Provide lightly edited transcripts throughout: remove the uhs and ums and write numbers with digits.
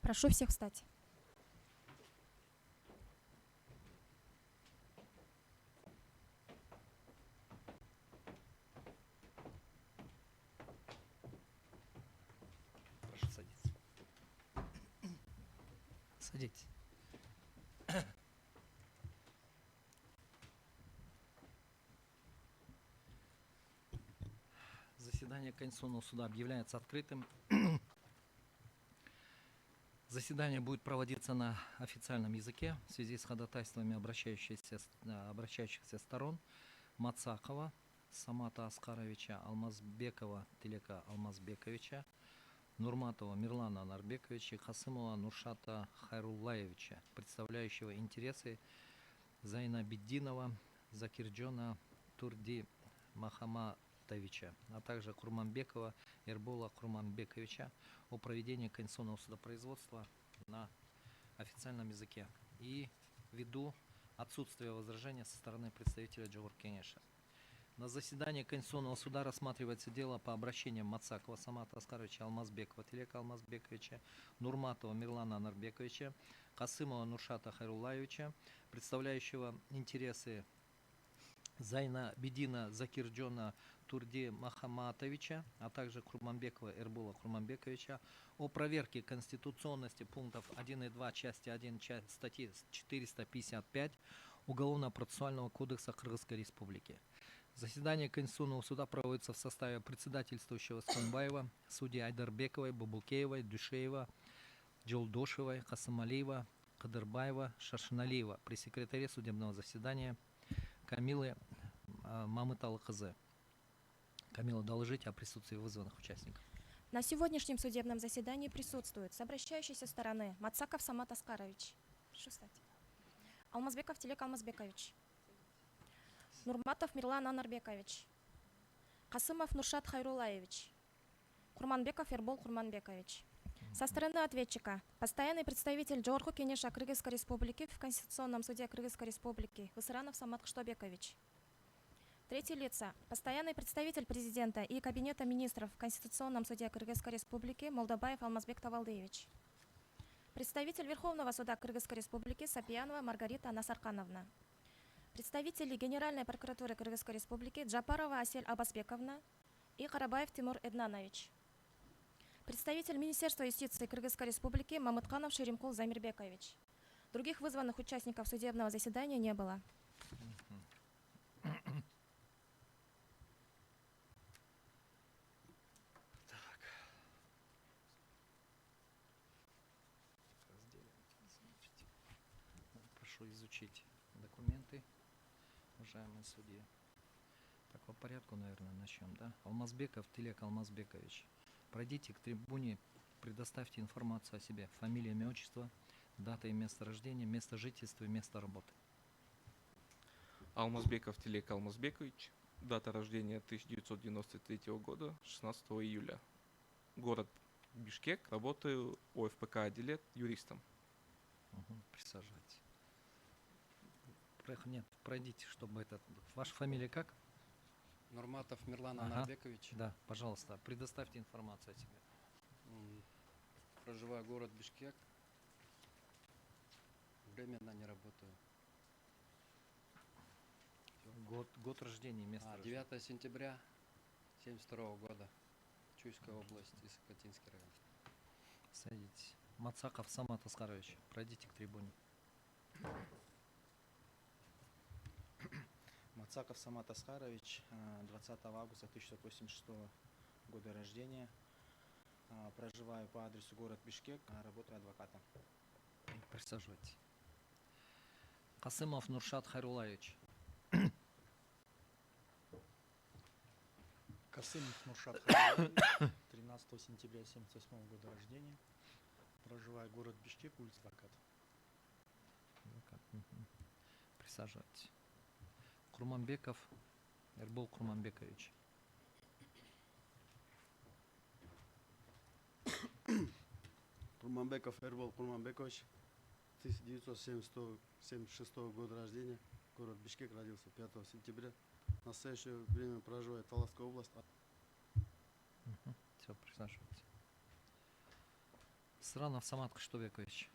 Прошу всех встать. Прошу садиться. Садитесь. Заседание Конституционного суда объявляется открытым. Заседание будет проводиться на официальном языке в связи с ходатайствами обращающихся сторон Мацакова Самата Аскаровича, Алмазбекова Тилека Алмазбековича, Нурматова Мирлана Нарбековича и Касымова Нуршата Хайруллаевича, представляющего интересы Зайнабиддинова Закирджона Турди Махаматовича, а также Курманбекова Эрбола Курманбековича о проведении конституционного судопроизводства на официальном языке и ввиду отсутствия возражения со стороны представителя Джохор Кенеша. На заседании Конституционного суда рассматривается дело по обращениям Мацакова Самата Аскаровича, Алмазбекова Тилека Алмазбековича, Нурматова Мирлана Нарбековича, Касымова Нуршата Хайруллаевича, представляющего интересы Зайнабиддина Закирджона Турди Махаматовича, а также Курманбекова Эрбула Курманбековича о проверке конституционности пунктов 1 и 2 части 1 статьи 455 Уголовно-процессуального кодекса Кыргызской Республики. Заседание Конституционного суда проводится в составе председательствующего Сканбаева, судей Айдарбековой, Бабукеевой, Дюшеева, Джолдошевой, Касымалиева, Кадырбаева, Шаршиналиева при секретаре судебного заседания Камилы Мамыталы-Кызы. Камила, доложите о присутствии вызванных участников. На сегодняшнем судебном заседании присутствуют с обращающейся стороны Мацаков Самат Аскарович. Прошу встать. Алмазбеков Тилек Алмазбекович. Нурматов Мирлан Анарбекович. Касымов Нуршат Хайруллаевич. Курманбеков Эрбол Курманбекович. Со стороны ответчика постоянный представитель Джохор Кенеша Кыргызской Республики в Конституционном суде Кыргызской Республики Высыранов Самат Кыштобекович. Третьи лица. Постоянный представитель президента и Кабинета министров в Конституционном суде Кыргызской Республики Молдобаев Алмазбек Тавалдыевич. Представитель Верховного суда Кыргызской Республики Сапиянова Маргарита Насаркановна. Представители Генеральной прокуратуры Кыргызской Республики Джапарова Асель Абасбековна и Карабаев Тимур Эднанович. Представитель Министерства юстиции Кыргызской Республики Мамытканов Шеримкул Замирбекович. Других вызванных участников судебного заседания не было. Прошу изучить документы, уважаемые судьи. Так, по порядку, наверное, начнем, да? Алмазбеков Тилек Алмазбекович. Пройдите к трибуне, предоставьте информацию о себе. Фамилия, имя, отчество, дата и место рождения, место жительства и место работы. Алмазбеков Тилек Алмазбекович. Дата рождения 1993 года, 16 июля. Город Бишкек. Работаю ОФПК «Адилет» юристом. Присаживайтесь. Нет, пройдите, чтобы это... Ваша фамилия как? Нурматов Мирлан Анарбекович. Да, пожалуйста, предоставьте информацию о себе. Проживаю город Бишкек. Временно не работаю. Год рождения, место рождения. 9 сентября 1972 года. Чуйская область, Исакатинский район. Садитесь. Мацаков Самат Аскарович, пройдите к трибуне. Мацаков Самат Аскарович, 20 августа 1986 года рождения. Проживаю по адресу город Бишкек, работаю адвокатом. Присаживайтесь. Касымов Нуршат Хайруллаевич. Касымов Нуршат Хайруллаевич, 13 сентября 1978 года рождения. Проживаю город Бишкек, улица Адвокат. Присаживайтесь. Курманбеков Эрбол Курманбекович. Курманбеков Эрбол Курманбекович, 1976 года рождения, город Бишкек, родился 5 сентября. В настоящее время проживает Таласская область. Все, присаживайтесь. Сранов Самат Кыштыбекович.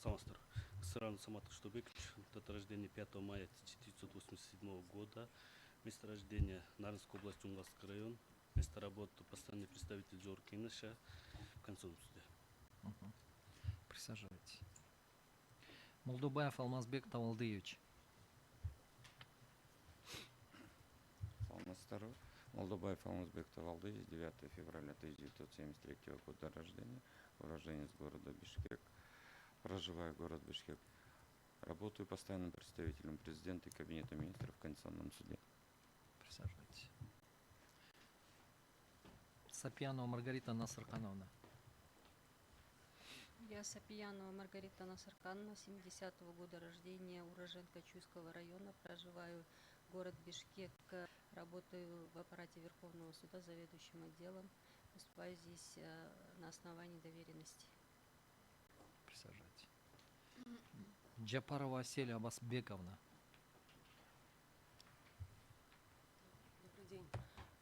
Самастар. Сыран Самат Кыштыбекович. Дата рождения 5 мая 1987 года. Место рождения Нарынская область, Чунгасский район. Место работы постоянный представитель Джор Кинеша в Конституционном суде. Мгм. Присаживайтесь. Молдубаев Алмазбек Тавалдыевич. Саламатсыздар. Молдобаев Алмазбек Тавалдыевич, 9 февраля 1973 года рождения, уроженец города Бишкек. Проживаю в городе Бишкек. Работаю постоянным представителем президента и Кабинета министров в Конституционном суде. Присаживайтесь. Сапьянова Маргарита Насархановна. Я Сапиянова Маргарита Насархановна, 70-го года рождения, уроженка Чуйского района, проживаю город Бишкек, работаю в аппарате Верховного суда заведующим отделом, выступаю здесь на основании доверенности. Присаживайтесь. Джапарова Аселя Абасбековна. Добрый день.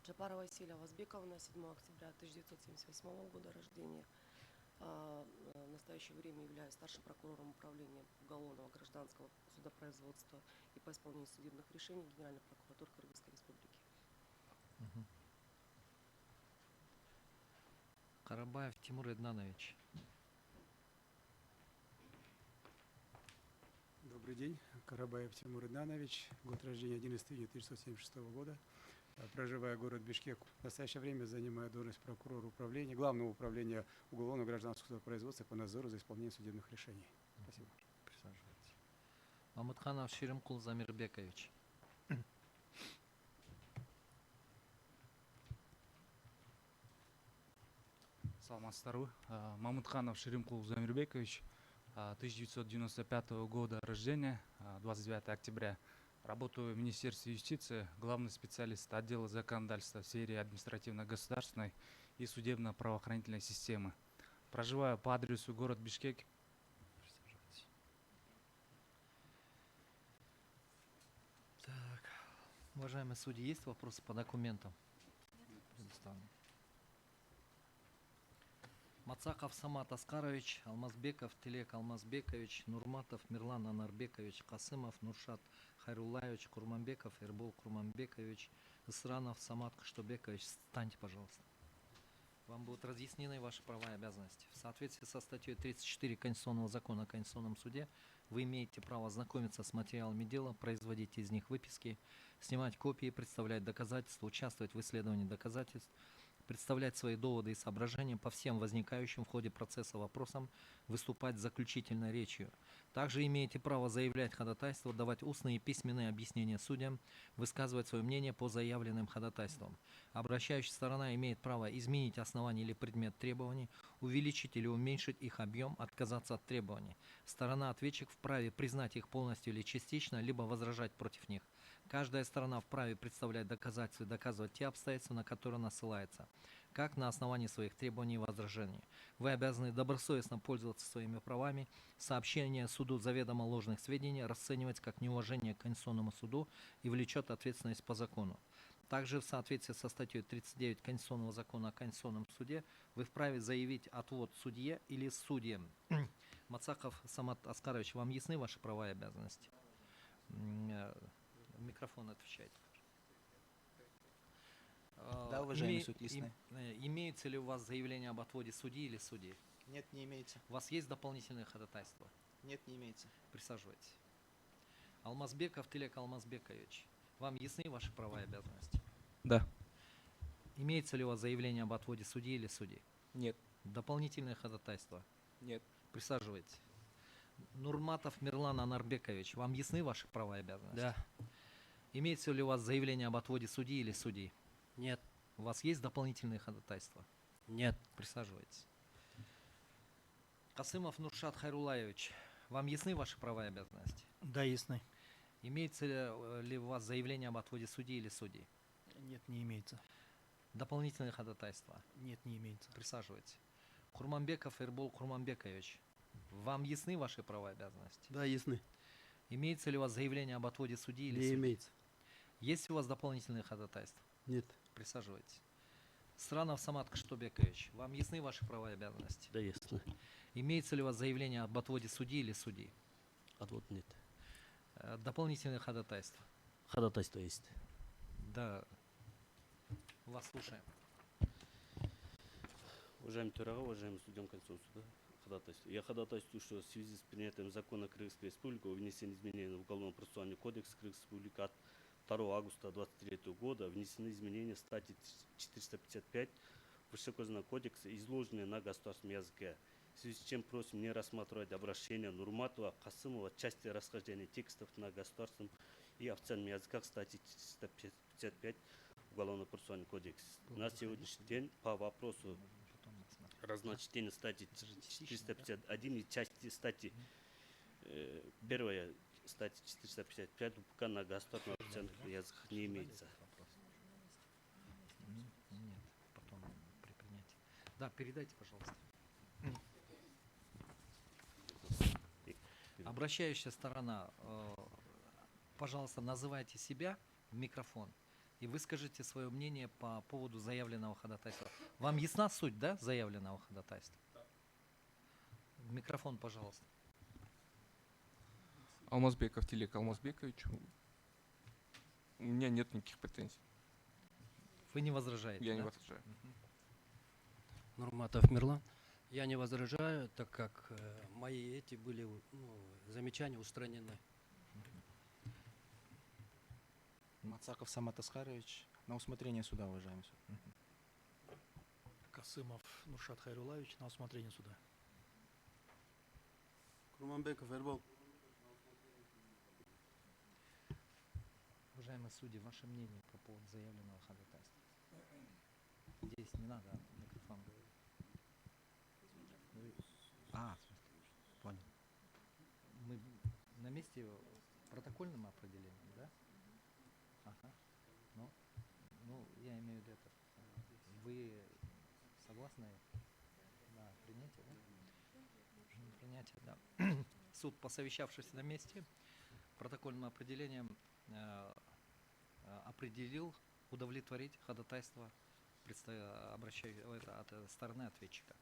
Джапарова Аселя Абасбековна, 7 октября 1978 года рождения. В настоящее время являюсь старшим прокурором управления уголовного гражданского судопроизводства и по исполнению судебных решений Генеральной прокуратуры Кыргызской Республики. Мгм. Карабаев Тимур Эднанович. Добрый день. Карабаев Тимур Иднанович. Год рождения 11 июня 1976 года. Проживая в город Бишкек. В настоящее время занимаю должность прокурора управления, Главного управления уголовного гражданского судопроизводства по надзору за исполнением судебных решений. Спасибо. Присаживайтесь. Мамытханов Шеримкул Замирбекович. Саламатсыздарбы. Мамытханов Шеримкул Замирбекович, 1995 года рождения, 29 октября. Работаю в Министерстве юстиции, главный специалист отдела законодательства в сфере административно-государственной и судебно-правоохранительной системы. Проживаю по адресу город Бишкек. Присаживайтесь. Так, уважаемые судьи, есть вопросы по документам? Предоставлены. Мацаков Самат Аскарович, Алмазбеков Телек Алмазбекович, Нурматов Мирлан Анарбекович, Касымов Нуршат Хайрулаевич, Курманбеков Эрбол Курманбекович, Исранов Самат Кыштыбекович. Встаньте, пожалуйста. Вам будут разъяснены ваши права и обязанности. В соответствии со статьей 34 Конституционного закона о Конституционном суде вы имеете право ознакомиться с материалами дела, производить из них выписки, снимать копии, представлять доказательства, участвовать в исследовании доказательств, представлять свои доводы и соображения по всем возникающим в ходе процесса вопросам, выступать с заключительной речью. Также имеете право заявлять ходатайство, давать устные и письменные объяснения судьям, высказывать свое мнение по заявленным ходатайствам. Обращающая сторона имеет право изменить основание или предмет требований, увеличить или уменьшить их объем, отказаться от требований. Сторона-ответчик вправе признать их полностью или частично, либо возражать против них. Каждая сторона вправе представлять доказательства и доказывать те обстоятельства, на которые она ссылается, как на основании своих требований и возражений. Вы обязаны добросовестно пользоваться своими правами. Сообщение суду заведомо ложных сведений расценивать как неуважение к Конституционному суду и влечет ответственность по закону. Также в соответствии со статьей 39 Конституционного закона о Конституционном суде вы вправе заявить отвод судье или судьям. Мацаков Самат Аскарович, вам ясны ваши права и обязанности? Микрофон отвечайте. Да, уважаемый суд, ясны. Имеется ли у вас заявление об отводе судьи или судьи? Нет, не имеется. У вас есть дополнительные ходатайства? Нет, не имеется. Присаживайтесь. Алмазбеков Телек Алмазбекович, вам ясны ваши права и обязанности? Да. Имеется ли у вас заявление об отводе судьи или судьи? Нет. Дополнительные ходатайства? Нет. Присаживайтесь. Нурматов Мирлан Анарбекович, вам ясны ваши права и обязанности? Да. Имеется ли у вас заявление об отводе судьи или судьи? Нет. У вас есть дополнительные ходатайства? Нет. Присаживайтесь. Касымов Нуршат Хайрулаевич, вам ясны ваши права и обязанности? Да, ясны. Имеется ли у вас заявление об отводе судьи или судьи? Нет, не имеется. Дополнительные ходатайства? Нет, не имеется. Присаживайтесь. Курманбеков Эрбол Курманбекович, вам ясны ваши права и обязанности? Да, ясны. Имеется ли у вас заявление об отводе судьи или Не судьи? имеется. Есть у вас дополнительные ходатайства? Нет. Присаживайтесь. Сранов Самат Кыштыбекович, вам ясны ваши права и обязанности? Да, ясно. Имеется ли у вас заявление об отводе судьи или судей? Отвод нет. Дополнительное ходатайство? Ходатайство есть. Да. Вас слушаем. Уважаемый Турага, уважаемый судья Конституционного суда, ходатайство. Я ходатайствую, что в связи с принятием закона Кыргызской Республики о внесении изменений в Уголовно-процессуальный кодекс Кыргызской Республики от 2 августа 2023 года внесены изменения в статьи 455 Высокого кодекса, изложенные на государственном языке. В связи с чем просим не рассматривать обращение Нурматова, Касымова в части расхождения текстов на государственном и официальном языках статьи 455 Уголовно-процессуальный кодекс. На сегодняшний день по вопросу разночтения статьи 451 и части статьи первая статья 455 УПК на государственных официальных языках не имеется. Нет, потом при принятии. Да, передайте, пожалуйста. Обращающая сторона, пожалуйста, называйте себя в микрофон и выскажите свое мнение по поводу заявленного ходатайства. Вам ясна суть, да, заявленного ходатайства? В микрофон, пожалуйста. Алмазбеков Телек Алмазбекович. У меня нет никаких претензий. Вы не возражаете? Я да? не возражаю. Нурматов Мирлан. Я не возражаю, так как мои эти были замечания устранены. Мацаков Самат Аскарович, на усмотрение суда, уважаемый суд. Касымов Нуршат Хайрулаевич на усмотрение суда. Курманбеков Эрбол. Уважаемые судьи, ваше мнение по поводу заявленного ходатайства? Здесь не надо микрофон говорить. Понял. Мы на месте протокольным определением, да? Ага. Ну, я имею в виду это. Вы согласны на принятие, да? Принятие, да. Суд, посовещавшись на месте, протокольным определением определил удовлетворить ходатайство от стороны ответчика.